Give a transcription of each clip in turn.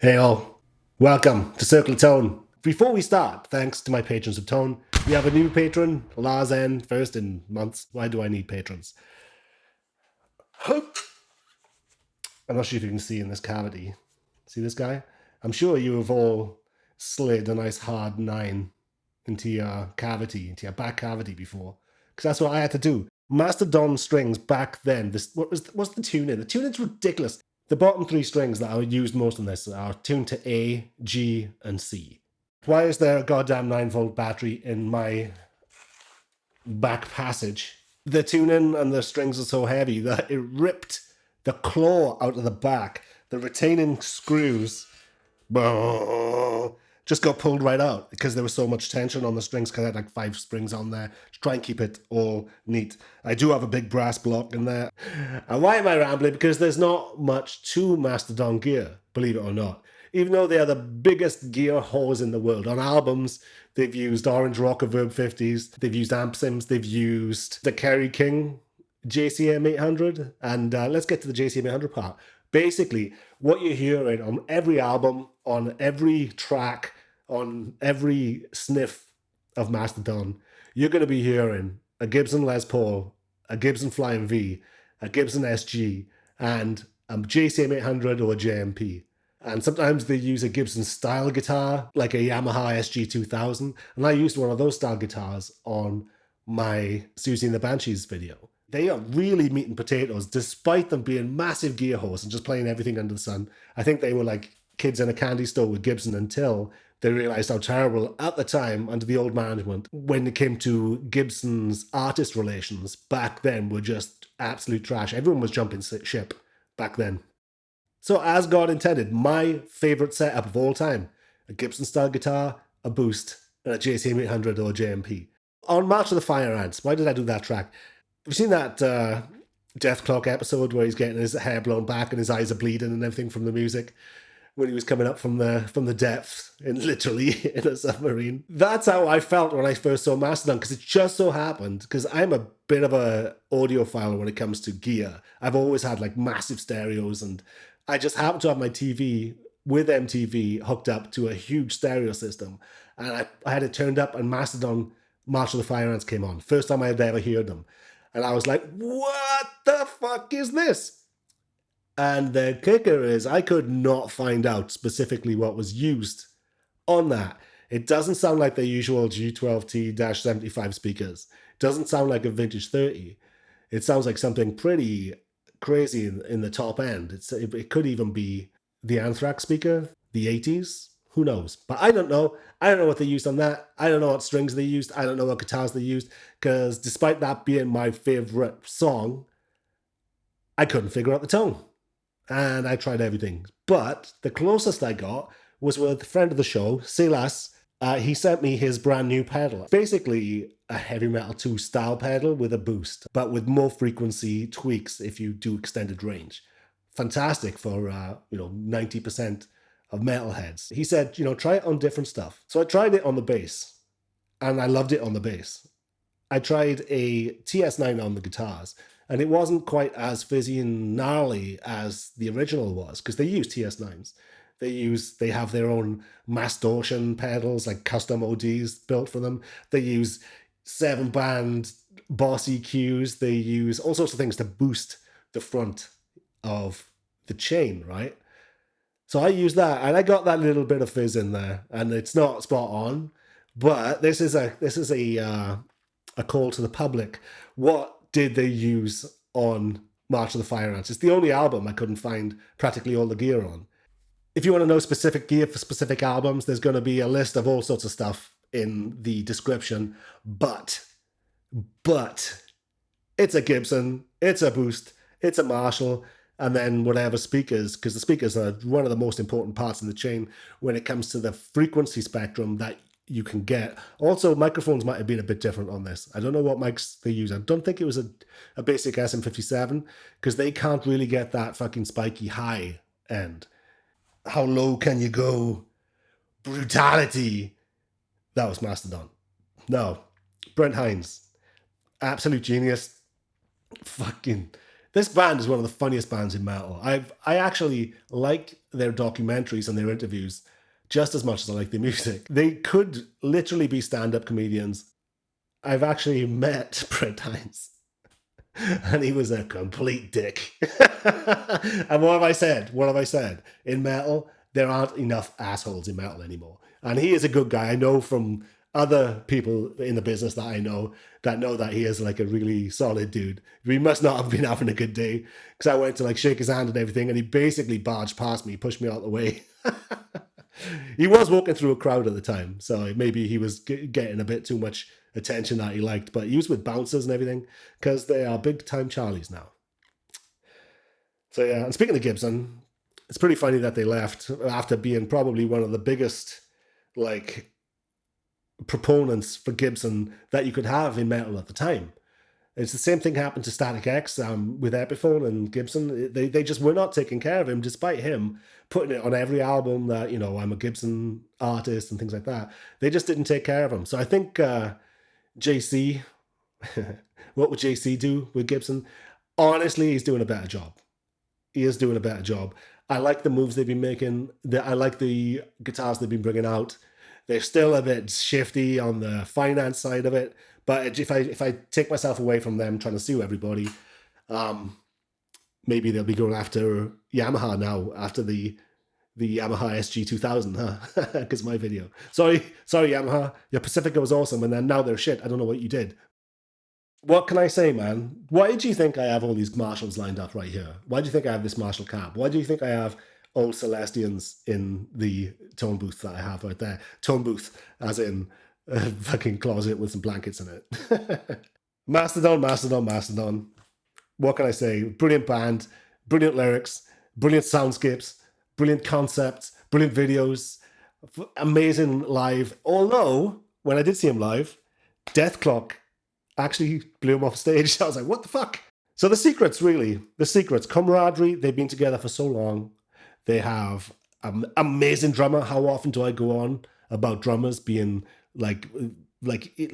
Hey all, welcome to Circle of Tone. Before we start, thanks to my patrons of Tone, we have a new patron, Lars N, first in months. Why do I need patrons? I'm not sure if you can see in this cavity. See this guy? I'm sure you have all slid a nice hard 9 into your cavity, into your back cavity before. Because that's what I had to do. Mastodon strings back then, what's the tune in? The tune in's ridiculous. The bottom 3 strings that I would use most in this are tuned to A, G, and C. Why is there a goddamn 9-volt battery in my back passage? The tuning and the strings are so heavy that it ripped the claw out of the back. The retaining screws just got pulled right out because there was so much tension on the strings because I had like 5 springs on there to try and keep it all neat. I do have a big brass block in there. And why am I rambling? Because there's not much to Mastodon gear, believe it or not. Even though they are the biggest gear whores in the world. On albums, they've used Orange Rocker Verb 50s, they've used Amp Sims, they've used the Kerry King JCM 800. And let's get to the JCM 800 part. Basically, what you're hearing on every album, on every track, on every sniff of Mastodon, you're going to be hearing a Gibson Les Paul, a Gibson Flying V, a Gibson SG, and a JCM 800 or a JMP. And sometimes they use a Gibson style guitar, like a Yamaha SG 2000. And I used one of those style guitars on my Susie and the Banshees video. They are really meat and potatoes, despite them being massive gear horse and just playing everything under the sun. I think they were like kids in a candy store with Gibson until they realized how terrible at the time under the old management, when it came to Gibson's artist relations back then, were just absolute trash. Everyone was jumping ship back then. So as God intended, my favorite setup of all time, a Gibson style guitar, a boost, and a JCM 800 or JMP. On March of the Fire Ants, why did I do that track? Have you seen that Death Clock episode where he's getting his hair blown back and his eyes are bleeding and everything from the music? When he was coming up from the depths, literally in a submarine. That's how I felt when I first saw Mastodon, because it just so happened, because I'm a bit of a audiophile when it comes to gear. I've always had like massive stereos, and I just happened to have my TV with MTV hooked up to a huge stereo system, and I had it turned up, and Mastodon March of the Fire Ants came on. First time I had ever heard them. And I was like, what the fuck is this? And the kicker is I could not find out specifically what was used on that. It doesn't sound like the usual G12T-75 speakers. It doesn't sound like a vintage 30. It sounds like something pretty crazy in the top end. It could even be the Anthrax speaker, the 80s. Who knows? But I don't know. I don't know what they used on that. I don't know what strings they used. I don't know what guitars they used. Because despite that being my favorite song, I couldn't figure out the tone. And I tried everything. But the closest I got was with a friend of the show, Silas. He sent me his brand new pedal. Basically a Heavy Metal 2 style pedal with a boost, but with more frequency tweaks if you do extended range. Fantastic for 90% of metalheads. He said, try it on different stuff. So I tried it on the bass, and I loved it on the bass. I tried a TS9 on the guitars, and it wasn't quite as fizzy and gnarly as the original was, because they use TS9s. They have their own Mastodon pedals, like custom ODs built for them. They use 7-band Boss EQs. They use all sorts of things to boost the front of the chain, right? So I used that, and I got that little bit of fizz in there, and it's not spot on, but this is a call to the public. What did they use on March of the Fire Ants? It's the only album I couldn't find practically all the gear on. If you want to know specific gear for specific albums, there's going to be a list of all sorts of stuff in the description, but it's a Gibson, it's a boost, it's a Marshall, and then whatever speakers, because the speakers are one of the most important parts in the chain when it comes to the frequency spectrum that you can get. Also, microphones might have been a bit different on this. I don't know what mics they use. I don't think it was a basic SM57, because they can't really get that fucking spiky high end. How low can you go? Brutality. That was Mastodon. No. Brent Hines. Absolute genius. Fucking This band is one of the funniest bands in metal. I actually like their documentaries and their interviews just as much as I like the music. They could literally be stand-up comedians. I've actually met Brent Hines, and he was a complete dick. And what have I said? What have I said? In metal, there aren't enough assholes in metal anymore. And he is a good guy. I know from other people in the business that I know that he is like a really solid dude. We must not have been having a good day, because I went to like shake his hand and everything, and he basically barged past me, pushed me out of the way. He was walking through a crowd at the time, so maybe he was getting a bit too much attention that he liked, but he was with bouncers and everything, because they are big time Charlies now. So yeah, and speaking of Gibson, it's pretty funny that they left after being probably one of the biggest like proponents for Gibson that you could have in metal at the time. It's the same thing happened to Static X with Epiphone and Gibson. They just were not taking care of him, despite him putting it on every album that, you know, I'm a Gibson artist and things like that. They just didn't take care of him. So I think JC, what would JC do with Gibson? Honestly, he's doing a better job. He is doing a better job. I like the moves they've been making. I like the guitars they've been bringing out. They're still a bit shifty on the finance side of it. But if I take myself away from them trying to sue everybody, maybe they'll be going after Yamaha now, after the Yamaha SG2000, huh? Because my video. Sorry, Yamaha. Your Pacifica was awesome, and then now they're shit. I don't know what you did. What can I say, man? Why do you think I have all these Marshalls lined up right here? Why do you think I have this Marshall cab? Why do you think I have old Celestians in the tone booth that I have right there? Tone booth, as in a fucking closet with some blankets in it. Mastodon. What can I say? Brilliant band, brilliant lyrics, brilliant soundscapes, brilliant concepts, brilliant videos, amazing live. Although, when I did see him live, Death Clock actually blew him off stage. I was like, what the fuck? So the secrets, camaraderie. They've been together for so long. They have an amazing drummer. How often do I go on about drummers being like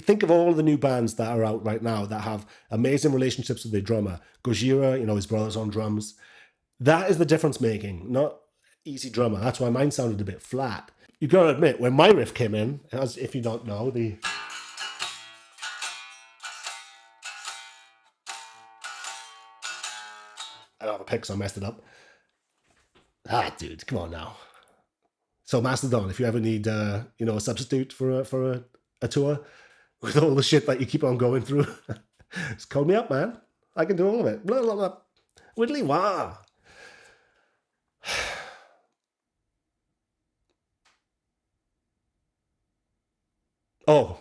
think of all the new bands that are out right now that have amazing relationships with their drummer. Gojira, you know, his brother's on drums. That is the difference making, not easy drummer. That's why mine sounded a bit flat. You gotta admit, when my riff came in, as if you don't know, I don't have a pick, so I messed it up. Ah, dude, come on now. So Mastodon, if you ever need, a substitute for a tour with all the shit that you keep on going through, just call me up, man. I can do all of it. Blah, blah, blah. Widdly wah. Oh.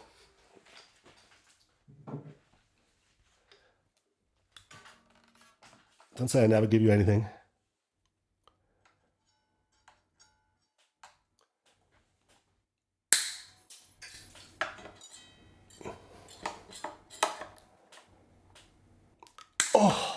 Don't say I never give you anything. Oh.